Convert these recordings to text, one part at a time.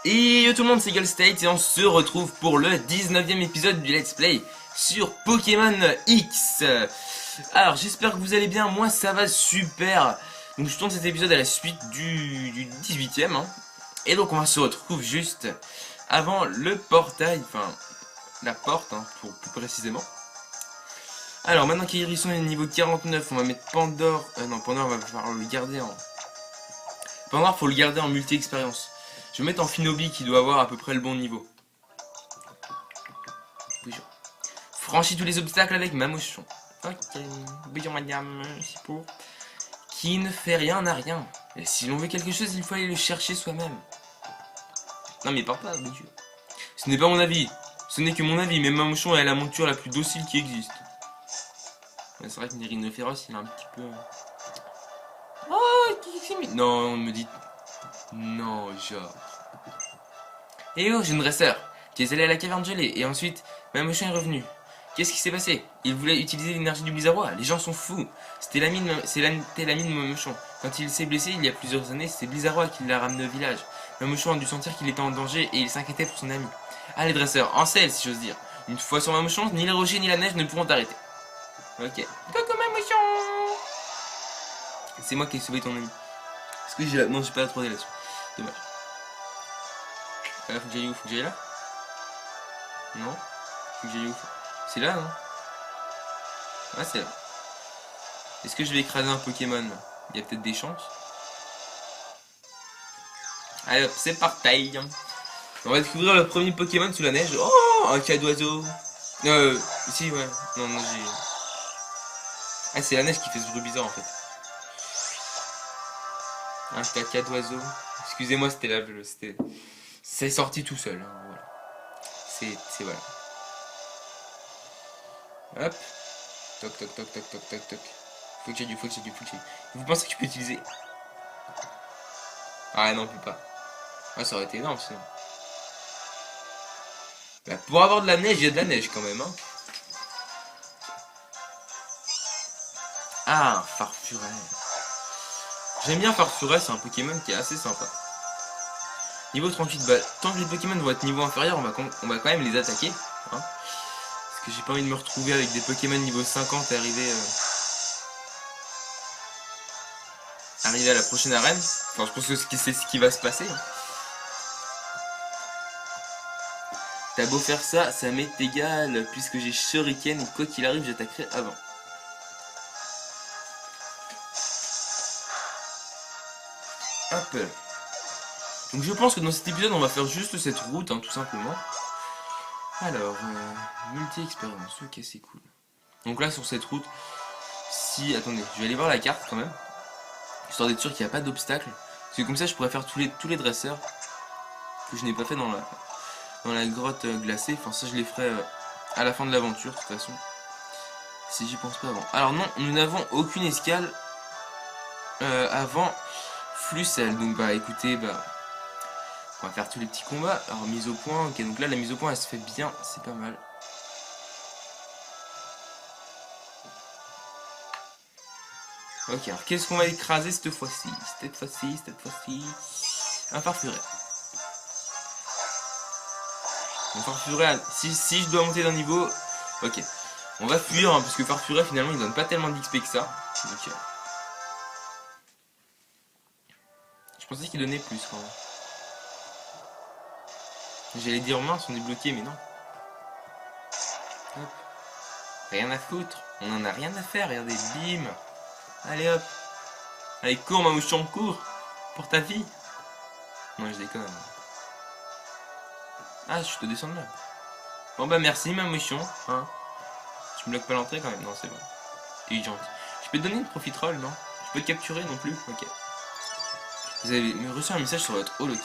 Et yo tout le monde, c'est Gullstate et on se retrouve pour le 19e épisode du Let's Play sur Pokémon X. Alors j'espère que vous allez bien, moi ça va super. Donc je tourne cet épisode à la suite du 18e. Et donc on va se retrouver juste avant le portail, enfin la porte pour plus précisément. Alors maintenant qu'Hérisson est niveau 49, on va mettre Pandore. Non, Pandore on va falloir le garder en... Pandore faut le garder en multi-expérience. Je vais mettre en Finobi qui doit avoir à peu près le bon niveau. Bougeons. Franchis tous les obstacles avec Mamouchon. Ok, bougeons madame, c'est pour. Qui ne fait rien n'a rien. Et si l'on veut quelque chose, il faut aller le chercher soi-même. Non mais parle pas, Bougeons. Ce n'est pas mon avis. Ce n'est que mon avis, mais Mamouchon est la monture la plus docile qui existe. Ouais, c'est vrai que Nérine féroce, il est un petit peu... Oh, non, on me dit... Non, genre... Eh oh, jeune dresseur, tu es allé à la caverne gelée, et ensuite, Mamouchon est revenu. Qu'est-ce qui s'est passé? Il voulait utiliser l'énergie du Blizzarrois, les gens sont fous. C'était la mine de Mamouchon. Quand il s'est blessé il y a plusieurs années, c'est Blizzarrois qui l'a ramené au village. Mamouchon a dû sentir qu'il était en danger, et il s'inquiétait pour son ami. Allez dresseur, en selle si j'ose dire. Une fois sur Mamouchon, ni les rochers ni la neige ne pourront t'arrêter. Ok. Coucou Mamouchon. C'est moi qui ai sauvé ton ami. Est-ce que j'ai la... Non, j'ai pas la 3D là-dessus. Dommage. Faut que j'aille où? Faut que j'aille là? Non? Faut que j'aille où? C'est là, non? Ah, c'est là. Est-ce que je vais écraser un Pokémon? Il y a peut-être des chances. Allez hop, c'est parti. On va découvrir le premier Pokémon sous la neige. Oh, un cas d'oiseau. Ici, ouais. Non, non, j'ai... Ah, c'est la neige qui fait ce bruit bizarre, en fait. Un caca d'oiseau. Excusez-moi, c'était là, c'était... C'est sorti tout seul, voilà. C'est voilà. Hop. Toc, toc, toc, toc, toc, toc, toc. Faut que j'aille, faut que j'aille, faut que j'aille. Vous pensez que je peux utiliser... Ah non, on peut pas. Ah, ça aurait été énorme, sinon. Bah, pour avoir de la neige, il y a de la neige, quand même, Ah, Farfuret. J'aime bien Farfuret, c'est un Pokémon qui est assez sympa. Niveau 38, bah, tant que les Pokémon vont être niveau inférieur, on va quand même les attaquer. Parce que j'ai pas envie de me retrouver avec des Pokémon niveau 50 et arriver à la prochaine arène. Enfin, je pense que c'est ce qui va se passer. T'as beau faire ça, ça m'est égal, puisque j'ai Shuriken et quoi qu'il arrive, j'attaquerai avant. Hop. Donc je pense que dans cet épisode on va faire juste cette route, tout simplement. Alors, multi-expérience, ok c'est cool. Donc là sur cette route, si... Attendez, je vais aller voir la carte quand même. Histoire d'être sûr qu'il n'y a pas d'obstacle. Parce que comme ça je pourrais faire tous les dresseurs que je n'ai pas fait dans la grotte glacée. Enfin ça je les ferai à la fin de l'aventure de toute façon. Si j'y pense pas avant. Alors non, nous n'avons aucune escale avant Flucel. Donc bah écoutez, on va faire tous les petits combats. Alors mise au point, ok donc là la mise au point elle se fait bien, c'est pas mal. Ok, alors qu'est-ce qu'on va écraser cette fois-ci? Cette fois-ci... Un Farfuret. Un Farfuret, si je dois monter d'un niveau... Ok. On va fuir, parce que Farfuret finalement il donne pas tellement d'XP que ça. Donc, je pensais qu'il donnait plus quand même. J'allais dire mince, on est bloqué, mais non. Hop. Rien à foutre. On en a rien à faire, regardez, bim. Allez hop. Allez, cours, Mamouchon, cours. Pour ta vie. Non, je déconne. Ah, je te descends de là. Bon bah merci, Mamouchon. Tu me bloques pas l'entrée quand même? Non, c'est bon. T'es gentil. Je peux te donner une profiterole, non? Je peux te capturer non plus? Ok. Vous avez reçu un message sur votre holokit.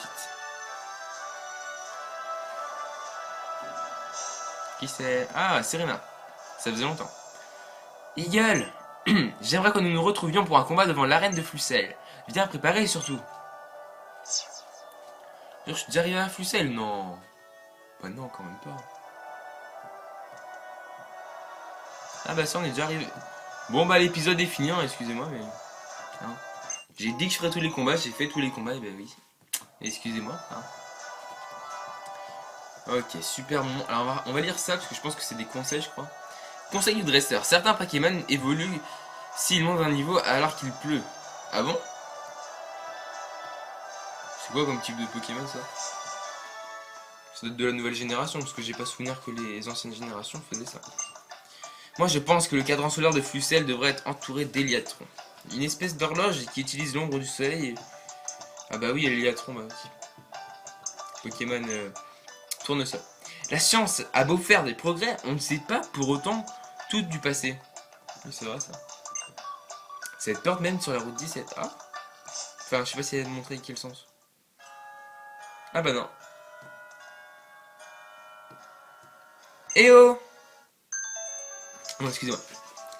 Qui c'est? Ah, Serena. Ça faisait longtemps. Eagle. J'aimerais que nous nous retrouvions pour un combat devant l'arène de Flucel. Viens préparer surtout. Je suis déjà arrivé à Flucel, non? Bah non, quand même pas. Ah bah ça, on est déjà arrivé. Bon bah l'épisode est fini, excusez-moi, mais... J'ai dit que je ferais tous les combats, j'ai fait tous les combats, et bah oui. Excusez-moi. Ok, super bon. Alors on va lire ça parce que je pense que c'est des conseils, je crois. Conseil du dresseur. Certains Pokémon évoluent s'ils montent d'un niveau alors qu'il pleut. Ah bon? C'est quoi comme type de Pokémon ça? Ça doit être de la nouvelle génération parce que j'ai pas souvenir que les anciennes générations faisaient ça. Moi je pense que le cadran solaire de Flucel devrait être entouré d'Héliatron. Une espèce d'horloge qui utilise l'ombre du soleil. Ah bah oui, Héliatron, bah oui. Pokémon tournesol. La science a beau faire des progrès, on ne sait pas pour autant tout du passé. Oui, c'est vrai ça. Cette porte même sur la route 17. Ah. Enfin, je sais pas si elle a montré quel sens. Ah bah non. Eh oh. Non, excusez-moi.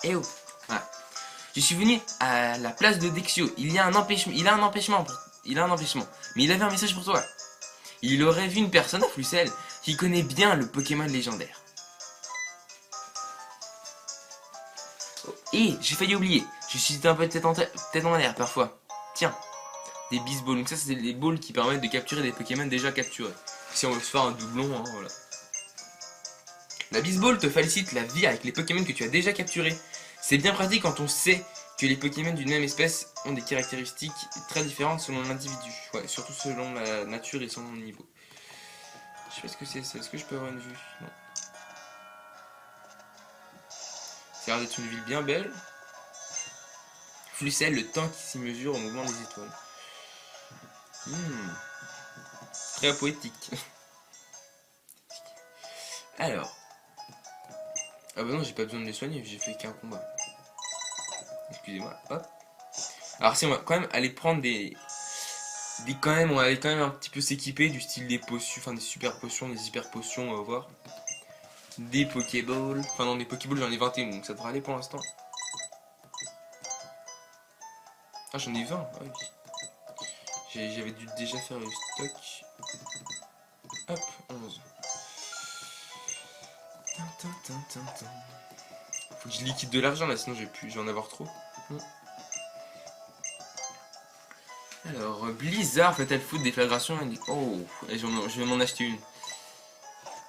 Eh oh. Voilà. Je suis venu à la place de Dexio. Il y a un empêchement. Il a un empêchement. Il a un empêchement. Mais il avait un message pour toi. Il aurait vu une personne à Flucel qui connaît bien le Pokémon légendaire. Et j'ai failli oublier. Je suis un peu tête en l'air parfois. Tiens, des Bisballs. Donc ça, c'est des balls qui permettent de capturer des Pokémon déjà capturés. Si on veut se faire un doublon, hein, voilà. La Bisball te facilite la vie avec les Pokémon que tu as déjà capturés. C'est bien pratique quand on sait que les Pokémon d'une même espèce ont des caractéristiques très différentes selon l'individu. Ouais, surtout selon la nature et son niveau. Je sais pas ce que c'est ça. Est-ce que je peux avoir une vue? Non. Ça a l'air d'être une ville bien belle. Flucel, le temps qui s'y mesure au mouvement des étoiles. Très poétique. Alors. Ah bah non, j'ai pas besoin de les soigner, j'ai fait qu'un combat. Excusez-moi, hop. Alors si on va quand même aller prendre on va aller quand même un petit peu s'équiper du style des potions, enfin des super potions, des hyper potions, on va voir. Des Pokéballs. Enfin non, des Pokéballs j'en ai 21, donc ça devrait aller pour l'instant. Ah j'en ai 20, ah oui. J'avais dû déjà faire le stock. Hop, 11. Faut que je liquide de l'argent là, sinon je vais en avoir trop. Alors, Blizzard fait-elle foutre déflagration? Oh, et je vais m'en acheter une.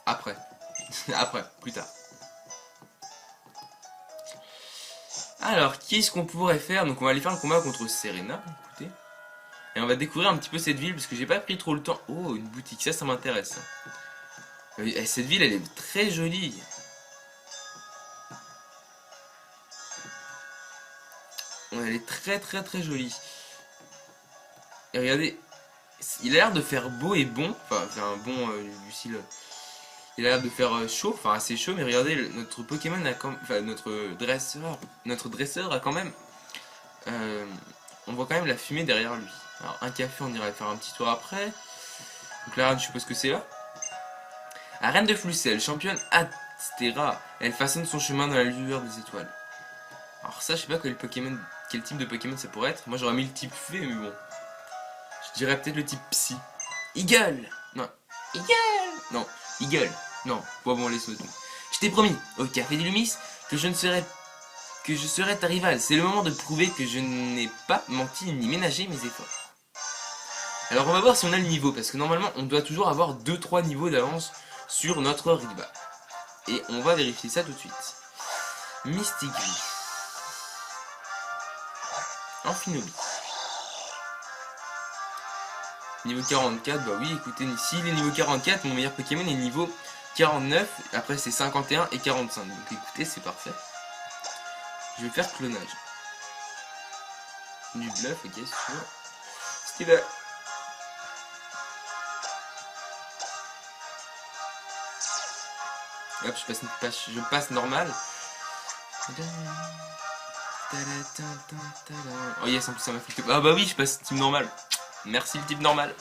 Après. Après, plus tard. Alors, qu'est-ce qu'on pourrait faire? Donc on va aller faire le combat contre Serena, écoutez. Et on va découvrir un petit peu cette ville, parce que j'ai pas pris trop le temps. Oh, une boutique, ça m'intéresse. Cette ville, elle est très jolie. Elle est très jolie. Et regardez, il a l'air de faire beau et bon. Enfin, c'est un bon du style. Il a l'air de faire chaud, enfin assez chaud, mais regardez, notre Pokémon a quand même. Enfin, notre dresseur a quand même. On voit quand même la fumée derrière lui. Alors, un café, on irait faire un petit tour après. Donc là, je suppose que c'est là. Arène de Flucel, championne Astera. Elle façonne son chemin dans la lueur des étoiles. Alors, ça, je sais pas quel type de Pokémon ça pourrait être. Moi, j'aurais mis le type fée, mais bon. Je dirais peut-être le type psy. Eagle. Non. Eagle. Non. Eagle. Non. Bon, laisse tout. Je t'ai promis, au Café du Lumis, que je serais ta rivale. C'est le moment de prouver que je n'ai pas menti ni ménagé mes efforts. Alors on va voir si on a le niveau, parce que normalement on doit toujours avoir 2-3 niveaux d'avance sur notre rival. Et on va vérifier ça tout de suite. Mistigris. Amphinobi. Niveau 44, bah oui, écoutez, ici il est niveau 44, mon meilleur Pokémon est niveau 49, après c'est 51 et 45, donc écoutez, c'est parfait. Je vais faire clonage. Du bluff, ok, sûr. Steve. Hop, je passe normal. Oh yes, en plus ça m'a fait... Ah bah oui, je passe type normal. Merci le type normal.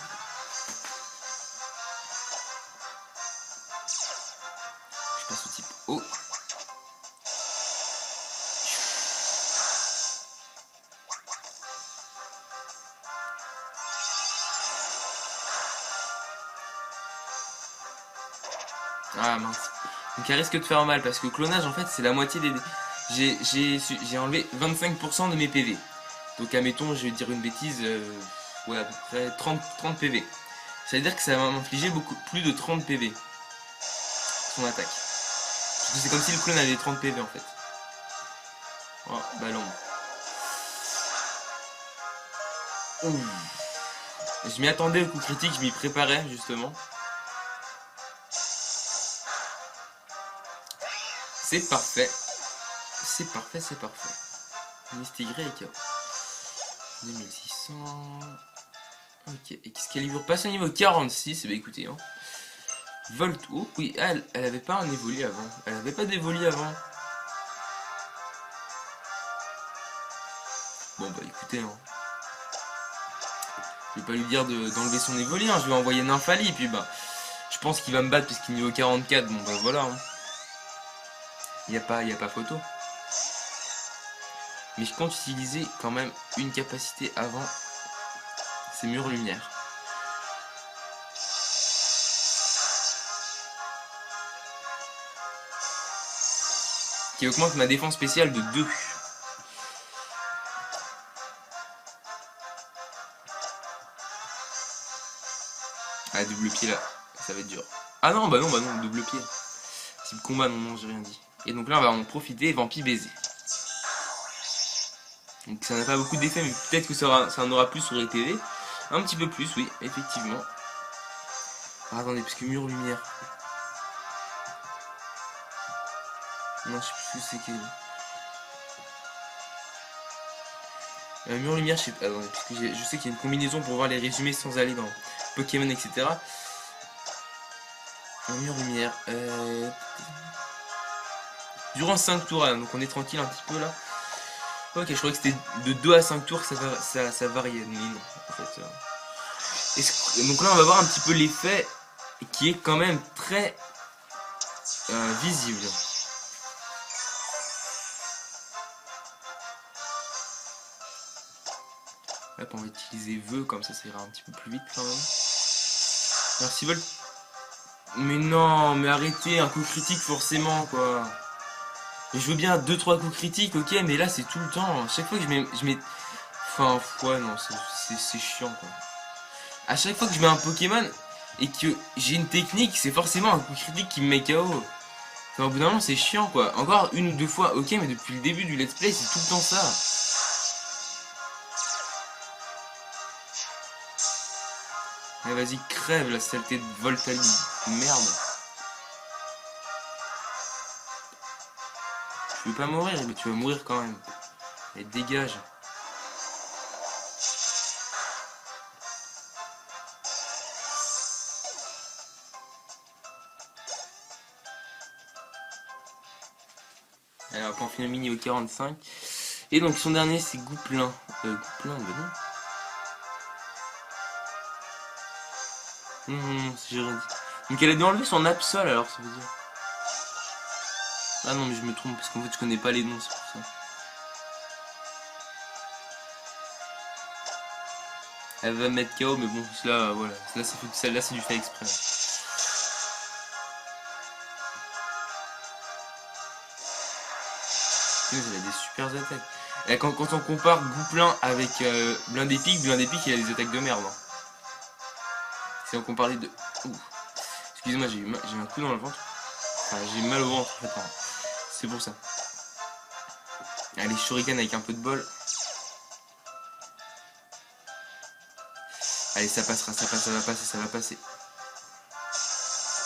Je passe au type O. Ah mince. Donc elle risque de faire mal parce que clonage en fait c'est la moitié des... J'ai enlevé 25% de mes PV. Donc admettons, je vais dire une bêtise, ouais à peu près 30 PV. Ça veut dire que ça va m'infliger beaucoup plus de 30 PV. son attaque. Parce que c'est comme si le clone avait 30 PV en fait. Oh, ballon. Ouh. Je m'y attendais au coup critique, je m'y préparais justement. C'est parfait. C'est parfait, c'est parfait. Mystic Y. 2600. Ok, Excalibur passe au niveau 46. Bah écoutez, hein. Volt. Oh oui, elle avait pas un évoli avant. Elle avait pas d'évoli avant. Bon bah écoutez, hein. Je vais pas lui dire d'enlever son évoli, hein. Je vais envoyer Nymphali et puis bah je pense qu'il va me battre parce qu'il est niveau 44. Bon bah voilà, hein. Y a pas photo. Mais je compte utiliser quand même une capacité avant. C'est mur lumière. Qui augmente ma défense spéciale de 2. Ah, double pied là, ça va être dur. Ah non, bah non, double pied. Type combat, non, j'ai rien dit. Et donc là, on va en profiter, Vampi baiser. Donc ça n'a pas beaucoup d'effet, mais peut-être que ça en aura plus sur les TV. Un petit peu plus, oui, effectivement. Ah, attendez, parce que mur lumière. Non, je sais plus c'est quel. Mur lumière, je sais pas. Attendez, parce que je sais qu'il y a une combinaison pour voir les résumés sans aller dans Pokémon, etc. Mur lumière. Durant 5 tours, là, donc on est tranquille un petit peu là. Ok, je croyais que c'était de 2 à 5 tours que ça variait. Mais non, en fait. Donc là, on va voir un petit peu l'effet qui est quand même très visible. Hop, on va utiliser vœux, comme ça ira un petit peu plus vite quand même. Alors s'ils veulent... Mais non, mais arrêtez, un coup critique forcément quoi. Et je veux bien 2-3 coups critiques, ok, mais là c'est tout le temps. Chaque fois que je mets... Enfin, ouais, non, c'est chiant quoi. À chaque fois que je mets un Pokémon et que j'ai une technique, c'est forcément un coup critique qui me met KO. Enfin, au bout d'un moment, c'est chiant quoi. Encore une ou deux fois, ok, mais depuis le début du let's play, c'est tout le temps ça. Mais vas-y, crève la saleté de Voltali. Merde. Je veux pas mourir, mais tu vas mourir quand même. Et dégage. Alors, Panphilomini au 45. Et donc, son dernier, c'est Gouplin. Gouplin, bah non. J'ai rien dit. Donc, elle a dû enlever son Absol, alors, ça veut dire. Ah non, mais je me trompe, parce qu'en fait, je connais pas les noms, c'est pour ça. Elle va mettre KO, mais bon, là, voilà. Celle-là, c'est du fait exprès. Elle a des super attaques. Et quand on compare Gouplin avec Blindépic il a des attaques de merde. Hein. Si on compare les deux. Excusez-moi, j'ai un coup dans le ventre. Enfin, j'ai mal au ventre en fait. Hein. C'est pour ça. Allez, Shuriken avec un peu de bol. Allez, ça passera, ça va passer.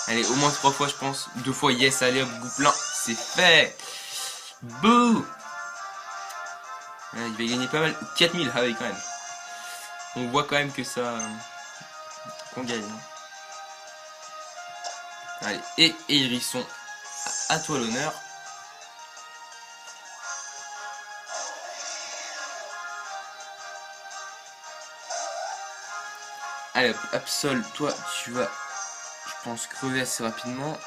Allez, au moins 3 fois, je pense. 2 fois, yes, allez hop, Gouplin, c'est fait. Bouh. Il va gagner pas mal. 4000, ah oui, quand même. On voit quand même que ça... qu'on gagne. Allez, et Hérisson, à toi l'honneur. Allez, Absol, toi, tu vas, je pense, crever assez rapidement.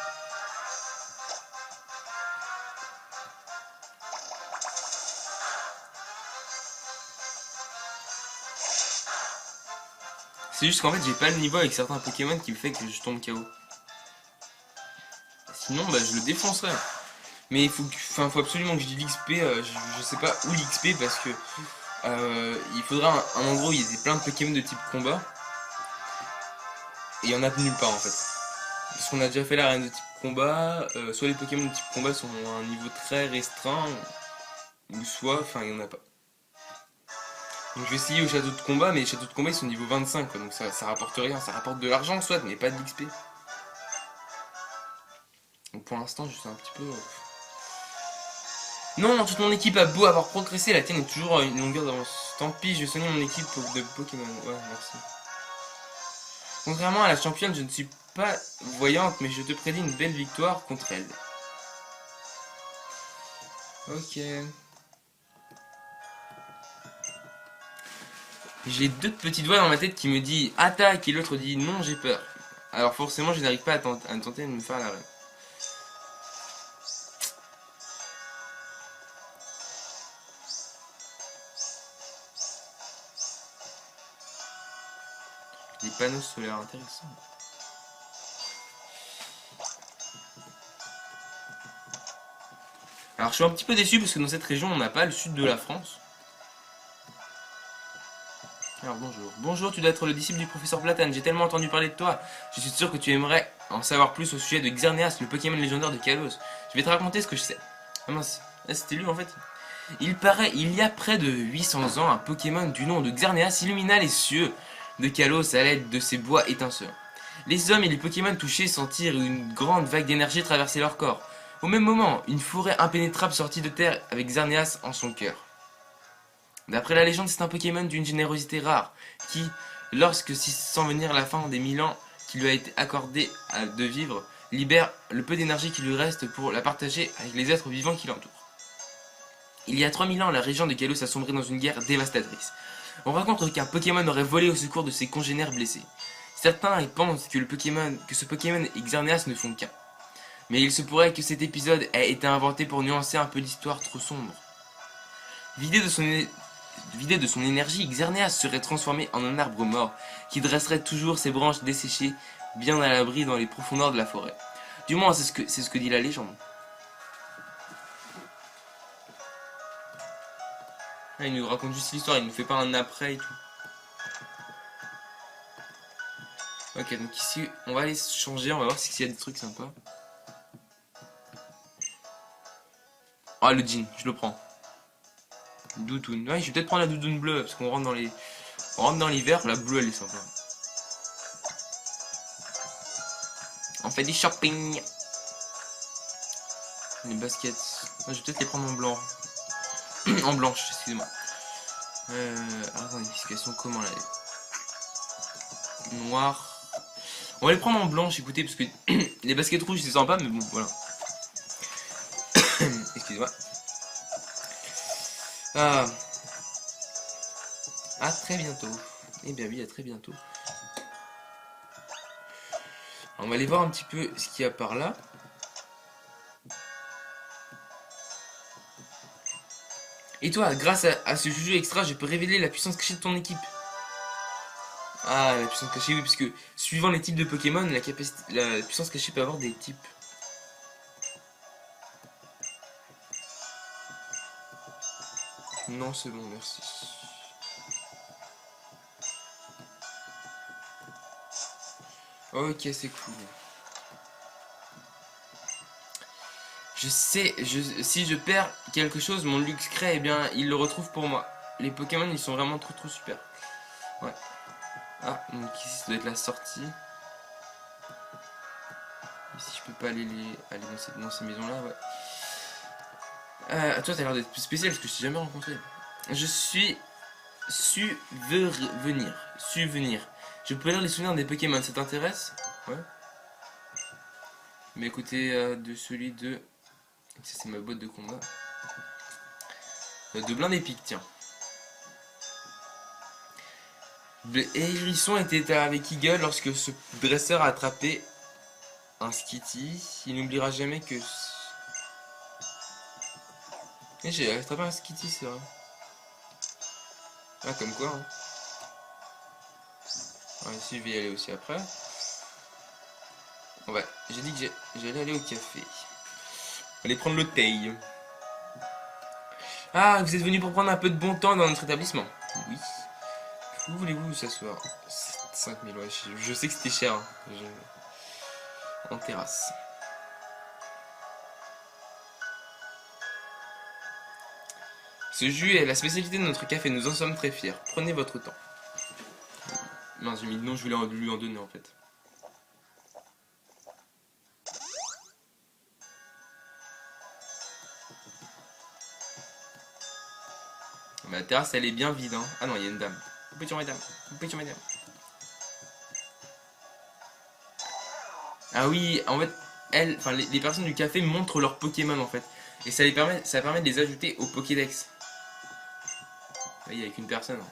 C'est juste qu'en fait, j'ai pas le niveau avec certains Pokémon qui me fait que je tombe KO. Sinon, bah, je le défoncerai. Mais il faut absolument que je dise l'XP. Je sais pas où l'XP parce que il faudra un endroit où il y a plein de Pokémon de type combat. Et il y en a nulle part en fait. Parce qu'on a déjà fait l'arène de type combat, soit les Pokémon de type combat sont à un niveau très restreint, ou soit, enfin, il n'y en a pas. Donc je vais essayer au château de combat, mais les châteaux de combat ils sont niveau 25, quoi, donc ça rapporte rien, ça rapporte de l'argent soit, mais pas de l'XP. Donc pour l'instant je suis un petit peu... Non, toute mon équipe a beau avoir progressé, la tienne est toujours à une longueur d'avance. Tant pis, je vais soigner mon équipe de Pokémon. Ouais, merci. Contrairement à la championne, je ne suis pas voyante, mais je te prédis une belle victoire contre elle. Ok. J'ai deux petites voix dans ma tête qui me disent attaque et l'autre dit non, j'ai peur. Alors forcément, je n'arrive pas à tenter de me faire la reine. Les panneaux solaires intéressants. Alors je suis un petit peu déçu parce que dans cette région on n'a pas le sud de la France. Alors bonjour. Bonjour, tu dois être le disciple du professeur Platane, j'ai tellement entendu parler de toi. Je suis sûr que tu aimerais en savoir plus au sujet de Xerneas, le Pokémon légendaire de Kalos. Je vais te raconter ce que je sais. Ah mince, c'était lui en fait. Il y a près de 800 ans, un Pokémon du nom de Xerneas illumina les cieux de Kalos à l'aide de ses bois étincelants. Les hommes et les Pokémon touchés sentirent une grande vague d'énergie traverser leur corps. Au même moment, une forêt impénétrable sortit de terre avec Xerneas en son cœur. D'après la légende, c'est un Pokémon d'une générosité rare, qui, lorsque sans venir la fin des 1000 ans qui lui a été accordé de vivre, libère le peu d'énergie qui lui reste pour la partager avec les êtres vivants qui l'entourent. Il y a 3000 ans, la région de Kalos a sombré dans une guerre dévastatrice. On raconte qu'un Pokémon aurait volé au secours de ses congénères blessés. Certains pensent que ce Pokémon et Xerneas ne font qu'un. Mais il se pourrait que cet épisode ait été inventé pour nuancer un peu l'histoire trop sombre. Vidé de son énergie, Xerneas serait transformé en un arbre mort, qui dresserait toujours ses branches desséchées, bien à l'abri dans les profondeurs de la forêt. Du moins, c'est ce que dit la légende. Ah, il nous raconte juste l'histoire, il nous fait pas un après et tout. Ok, donc ici, on va aller changer, on va voir s'il y a des trucs sympas. Ah, le jean, je le prends. Doudoune. Ouais, je vais peut-être prendre la doudoune bleue, parce qu'on rentre dans les... On rentre dans l'hiver, la bleue elle est sympa. On fait du shopping. Les baskets. Je vais peut-être les prendre en blanc. En blanche, excusez-moi. Attendez, elles sont comment là? Noir. On va les prendre en blanche, écoutez, parce que les baskets rouges c'est sympa, mais bon, voilà. Excusez-moi. Ah. À très bientôt. Eh bien oui, à très bientôt. Alors, on va aller voir un petit peu ce qu'il y a par là. Et toi, grâce à ce jeu extra, je peux révéler la puissance cachée de ton équipe. Ah, la puissance cachée, oui, parce que suivant les types de Pokémon, la puissance cachée peut avoir des types. Non, c'est bon, merci. Ok, c'est cool. Je sais, si je perds quelque chose, mon Luxray, eh bien, il le retrouve pour moi. Les Pokémon, ils sont vraiment trop super. Ouais. Ah, donc ici, ça doit être la sortie. Ici, je peux pas aller dans ces maisons-là, ouais. Toi, t'as l'air d'être plus spécial parce que je t'ai jamais rencontré. Je suis Subvenir. Je peux lire les souvenirs des Pokémon, ça t'intéresse? Ouais. Mais écoutez, de celui de... Ça, c'est ma boîte de combat. De blind épique, tiens. Hérisson était avec Eagle lorsque ce dresseur a attrapé un Skitty. Il n'oubliera jamais que... Et j'ai attrapé un Skitty, c'est vrai. Ah, comme quoi, hein. Alors ici, je vais y aller aussi après. Ouais, j'ai dit que j'allais aller au café. Aller prendre le thé. Ah, vous êtes venu pour prendre un peu de bon temps dans notre établissement? Oui. Où voulez-vous s'asseoir? 5000, ouais. Je sais que c'était cher. Hein. En terrasse. Ce jus est la spécialité de notre café, nous en sommes très fiers. Prenez votre temps. Non, j'ai mis le nom, je voulais lui en donner en fait. La terrasse elle est bien vide hein. Ah non, il y a une dame. Petit madame. Petit madame. Ah oui, en fait, enfin les personnes du café montrent leurs Pokémon en fait. Et ça permet de les ajouter au Pokédex. Là, il n'y a qu'une personne.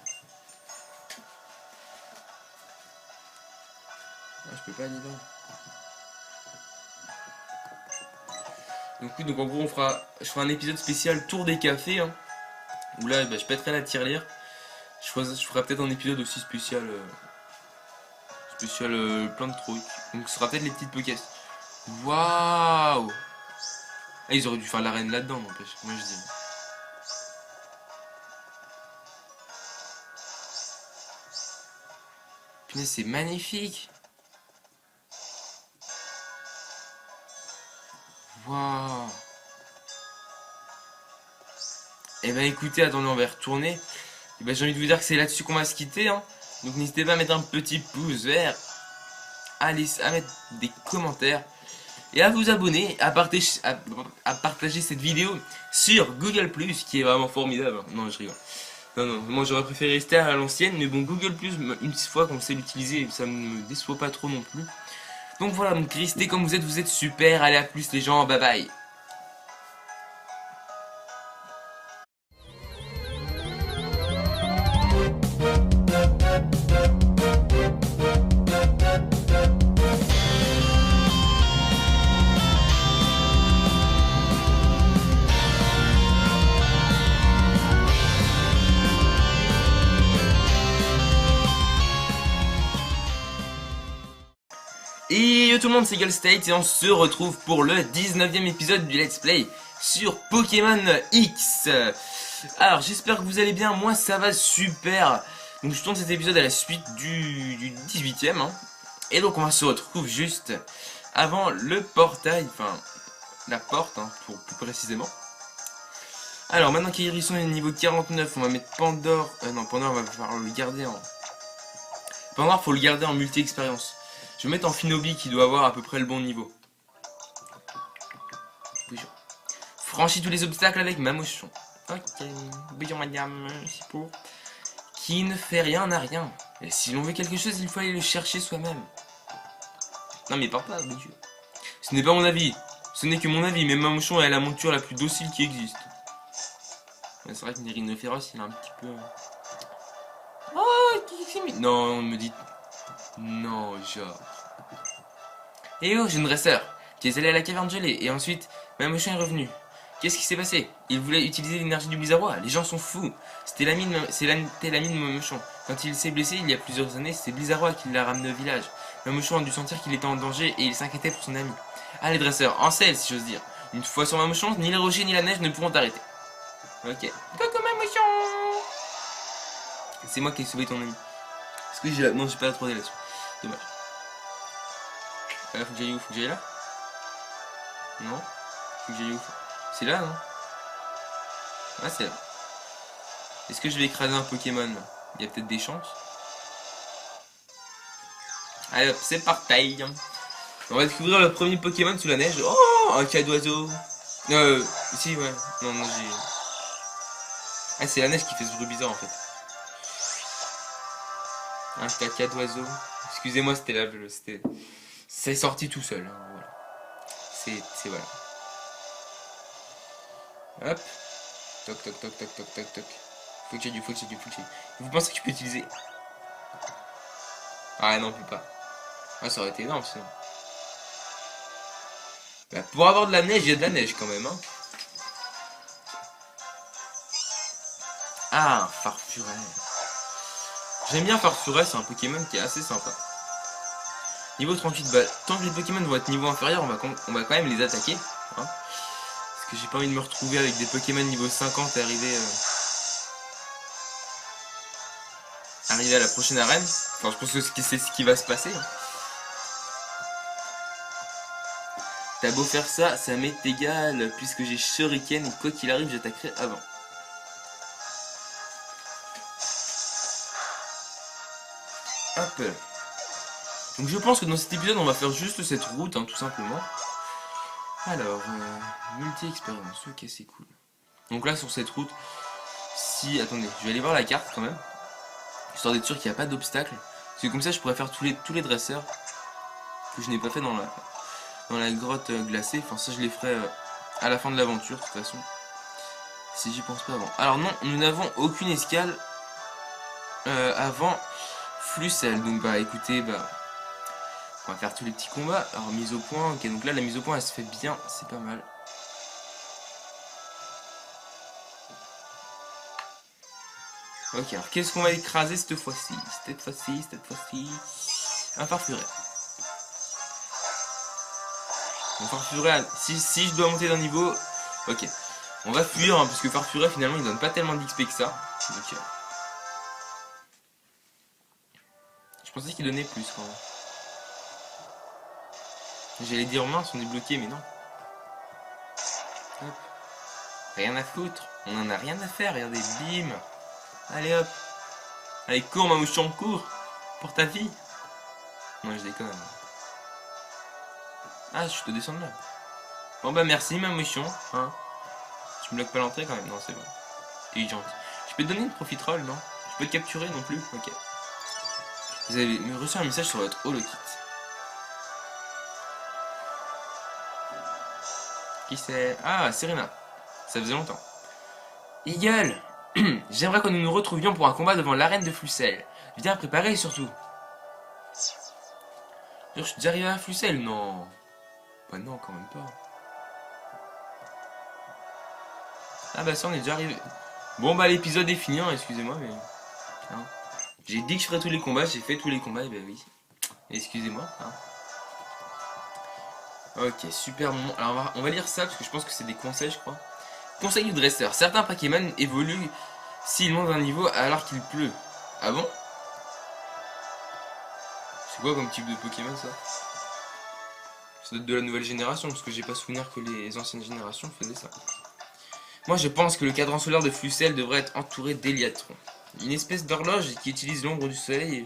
Ah, je peux pas, dis donc. Donc oui, donc en gros, je ferai un épisode spécial tour des cafés, hein, où là, bah, je pèterai la tirelire. Je ferai peut-être un épisode aussi spécial, plein de trucs. Donc ce sera peut-être les petites Pokédex. Waouh! Ah, ils auraient dû faire l'arène là-dedans, n'empêche. Moi, je dis. Punaise, c'est magnifique! Waouh! Eh ben écoutez, attendez, on va y retourner. Et ben, j'ai envie de vous dire que c'est là-dessus qu'on va se quitter. Hein. Donc n'hésitez pas à mettre un petit pouce vert, à mettre des commentaires et à vous abonner, à partager cette vidéo sur Google+, qui est vraiment formidable. Non, je rigole. Non, non, moi j'aurais préféré rester à l'ancienne, mais bon, Google+, une fois qu'on sait l'utiliser, ça ne me déçoit pas trop non plus. Donc voilà, donc restez comme vous êtes super. Allez, à plus les gens, bye bye. Et yo tout le monde, c'est GalState et on se retrouve pour le 19e épisode du Let's Play sur Pokémon X. Alors j'espère que vous allez bien, moi ça va super. Donc je tourne cet épisode à la suite du 18e hein. Et donc on va se retrouver juste avant le portail, enfin la porte hein, pour plus précisément. Alors maintenant qu'Hérisson est niveau 49, on va mettre Pandore, non Pandore on va falloir le garder en... Pandore faut le garder en multi-expérience. Je vais mettre en Finobi qui doit avoir à peu près le bon niveau. Franchis tous les obstacles avec Mamouchon. Ok, bonjour madame, c'est pour. Qui ne fait rien n'a rien. Et si l'on veut quelque chose, il faut aller le chercher soi-même. Non mais parle pas, monsieur. Ce n'est pas mon avis. Ce n'est que mon avis, mais Mamouchon est la monture la plus docile qui existe. Ouais, c'est vrai que Rhinophéros, il est un petit peu... Oh, non, on me dit... Non, genre... Eh oh, jeune dresseur, tu es allé à la caverne gelée, et ensuite, Mamouchon est revenu. Qu'est-ce qui s'est passé? Il voulait utiliser l'énergie du Blizzardroid, les gens sont fous. C'était l'ami de Mamouchon. Quand il s'est blessé il y a plusieurs années, c'est Blizzardroid qui l'a ramené au village. Mamouchon a dû sentir qu'il était en danger, et il s'inquiétait pour son ami. Allez dresseur, en selle si j'ose dire. Une fois sur Mamouchon, ni les rochers ni la neige ne pourront t'arrêter. Ok. Coucou Mamouchon. C'est moi qui ai sauvé ton ami. Est-ce que j'ai... Non, j'ai pas la 3D là-dessus. Dommage. Faut que j'aille où? Faut que j'aille là? Non? Faut que j'aille où? C'est là, non? Ah, c'est là. Est-ce que je vais écraser un Pokémon? Il y a peut-être des chances. Allez hop, c'est parti. On va découvrir le premier Pokémon sous la neige. Oh, un cas d'oiseau. Ici, ouais. Non, non, j'ai... Ah, c'est la neige qui fait ce bruit bizarre, en fait. Un caca d'oiseau. Excusez-moi, c'était là, c'était... C'est sorti tout seul, hein, voilà. C'est voilà. Hop. Toc, toc, toc, toc, toc, toc, toc. Faut que j'ai du. Vous pensez que je peux utiliser... Ah non, on peut pas. Ah, ça aurait été énorme, sinon. Bah, pour avoir de la neige, il y a de la neige, quand même, hein. Ah, Farfuret. J'aime bien Farfuret, c'est un Pokémon qui est assez sympa. Niveau 38, bah, tant que les Pokémon vont être niveau inférieur, on va quand même les attaquer. Hein, parce que j'ai pas envie de me retrouver avec des Pokémon niveau 50 et arriver à la prochaine arène. Enfin, je pense que c'est ce qui va se passer. Hein. T'as beau faire ça, ça m'est égal, puisque j'ai Shuriken et quoi qu'il arrive, j'attaquerai avant. Hop. Donc je pense que dans cet épisode, on va faire juste cette route, hein, tout simplement. Alors, multi-expérience, ok, c'est cool. Donc là, sur cette route, si... Attendez, je vais aller voir la carte quand même. Histoire d'être sûr qu'il n'y a pas d'obstacle. Parce que comme ça, je pourrais faire tous les dresseurs que je n'ai pas fait dans la grotte glacée. Enfin, ça, je les ferai à la fin de l'aventure, de toute façon. Si j'y pense pas avant. Alors non, nous n'avons aucune escale avant Flussel. Donc bah écoutez, bah on va faire tous les petits combats. Alors mise au point, ok, donc là la mise au point elle se fait bien, c'est pas mal. Ok, alors qu'est-ce qu'on va écraser cette fois-ci? Cette fois-ci. Un farfuret. Un farfuret, si je dois monter d'un niveau, ok. On va fuir, hein, parce que farfuret finalement il donne pas tellement d'XP que ça. Donc, je pensais qu'il donnait plus quand même. J'allais dire mince, on est bloqué, mais non. Hop. Rien à foutre, on en a rien à faire, regardez, bim. Allez hop. Allez, cours, ma mouchon, cours. Pour ta vie. Non, je déconne. Ah, je te descends de là. Bon bah merci, ma mouchon. Hein. Tu me bloques pas l'entrée quand même? Non, c'est bon. T'es gentil. Je peux te donner une profiterole, non? Je peux te capturer non plus? Ok. Vous avez reçu un message sur votre holokit. Qui c'est? Ah, Serena. Ça faisait longtemps. Eagle. J'aimerais que nous nous retrouvions pour un combat devant l'arène de Flussel. Viens préparer surtout. Je suis déjà arrivé à Flussel, non. Bah non, quand même pas. Ah bah ça, on est déjà arrivé. Bon bah l'épisode est fini, hein, excusez-moi, mais... Hein. J'ai dit que je ferais tous les combats, j'ai fait tous les combats, et bah oui. Excusez-moi. Hein. Ok, super moment. Alors on va lire ça, parce que je pense que c'est des conseils, je crois. Conseil du dresseur. Certains Pokémon évoluent s'ils montent d'un niveau alors qu'il pleut. Ah bon? C'est quoi comme type de Pokémon ça? Ça doit être de la nouvelle génération, parce que j'ai pas souvenir que les anciennes générations faisaient ça. Moi je pense que le cadran solaire de Flussel devrait être entouré d'Héliatron. Une espèce d'horloge qui utilise l'ombre du soleil.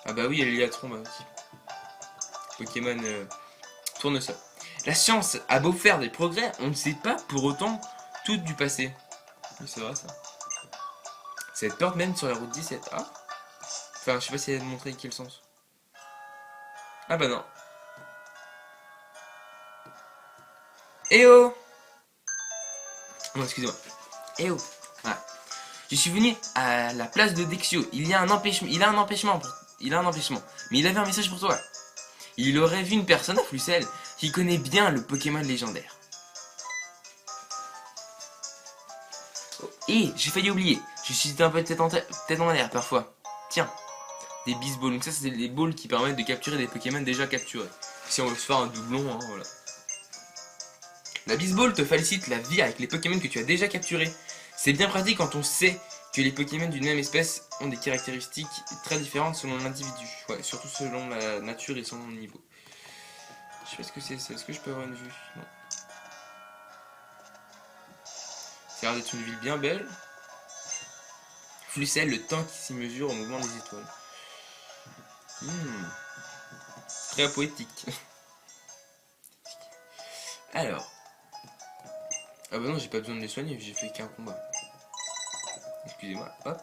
Ah bah oui, Héliatron, bah aussi. Pokémon tournesol. La science a beau faire des progrès, on ne sait pas pour autant tout du passé. Oui, c'est vrai ça. Cette porte mène sur la route 17. Ah. Enfin, je sais pas si elle a montré quel sens. Ah bah non. Eh oh! Non, excusez-moi. Eh oh! Voilà. Je suis venu à la place de Dexio. Il a un empêchement. Il a un empêchement. Mais il avait un message pour toi. Il aurait vu une personne à Flussel qui connaît bien le Pokémon légendaire. Et j'ai failli oublier. Je suis un peu tête en l'air parfois. Tiens, des Bisballs. Donc ça, c'est des balls qui permettent de capturer des Pokémon déjà capturés. Si on veut se faire un doublon, hein, voilà. La Bisball te facilite la vie avec les Pokémon que tu as déjà capturés. C'est bien pratique quand on sait que les Pokémon d'une même espèce ont des caractéristiques très différentes selon l'individu. Ouais, surtout selon la nature et selon le niveau. Je sais pas ce que c'est. Est-ce que je peux avoir une vue? Non. Ça a l'air d'être une ville bien belle. Flussel, le temps qui s'y mesure au mouvement des étoiles. Très poétique. Alors. Ah bah non, j'ai pas besoin de les soigner, j'ai fait qu'un combat. Excusez-moi, hop.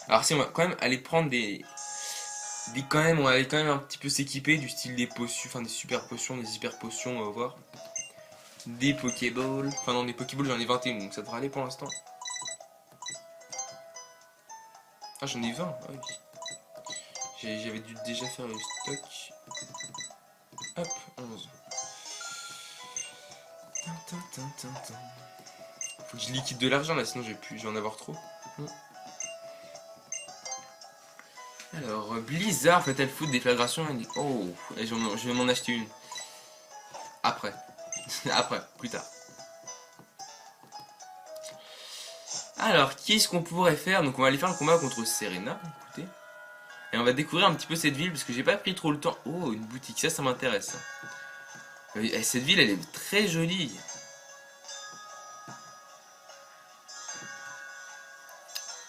Alors si on va quand même aller prendre on va aller quand même un petit peu s'équiper du style des potions, enfin des super potions, des hyper potions, on va voir. Des Pokéballs. Enfin non, des Pokéballs j'en ai 21, donc ça devrait aller pour l'instant. Ah j'en ai 20, ah oui. J'avais dû déjà faire le stock. Hop, 11. Faut que je liquide de l'argent là, sinon je vais en avoir trop. Alors, Blizzard fait-elle foutre déflagration? Oh, et je vais m'en acheter une. Après. Après, plus tard. Alors, qu'est-ce qu'on pourrait faire? Donc on va aller faire le combat contre Serena, écoutez. Et on va découvrir un petit peu cette ville, parce que j'ai pas pris trop le temps. Oh, une boutique, ça m'intéresse. Cette ville, elle est très jolie.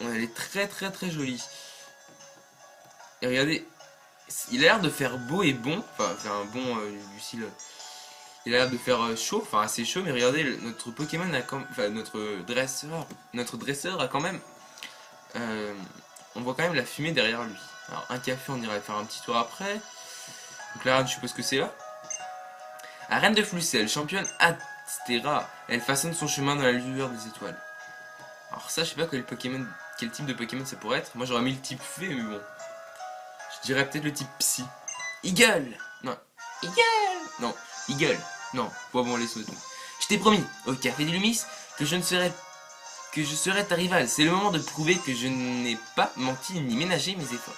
Elle est très jolie. Et regardez, il a l'air de faire beau et bon, enfin faire un bon du style. Il a l'air de faire chaud, enfin assez chaud, mais regardez, notre Pokémon a quand enfin notre dresseur a quand même, euh, on voit quand même la fumée derrière lui. Alors un café, on ira faire un petit tour après. Donc là, je suppose que c'est là. Arène de Flucel, championne Astera, elle façonne son chemin dans la lueur des étoiles. Alors ça, je sais pas quel type de Pokémon ça pourrait être. Moi, j'aurais mis le type fée, mais bon. Je dirais peut-être le type psy. Eagle. Non. Eagle. Non. Eagle. Non. Faut bon les sauter. Je t'ai promis, au Café des Lumis, que je serais ta rivale. C'est le moment de prouver que je n'ai pas menti ni ménagé mes efforts.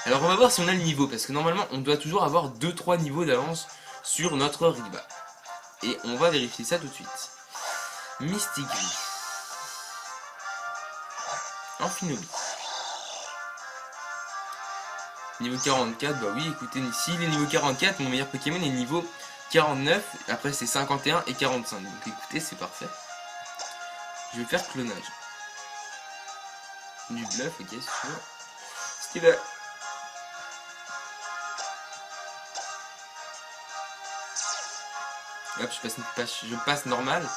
Alors on va voir si on a le niveau, parce que normalement on doit toujours avoir 2-3 niveaux d'avance sur notre rival. Et on va vérifier ça tout de suite. Mystic Gris. Amphinobi. Niveau 44, bah oui, écoutez, s'il est niveau 44, mon meilleur Pokémon est niveau 49, après c'est 51 et 45. Donc écoutez, c'est parfait. Je vais faire clonage. Du bluff, ok, sûr. Steve. Hop, je passe normal.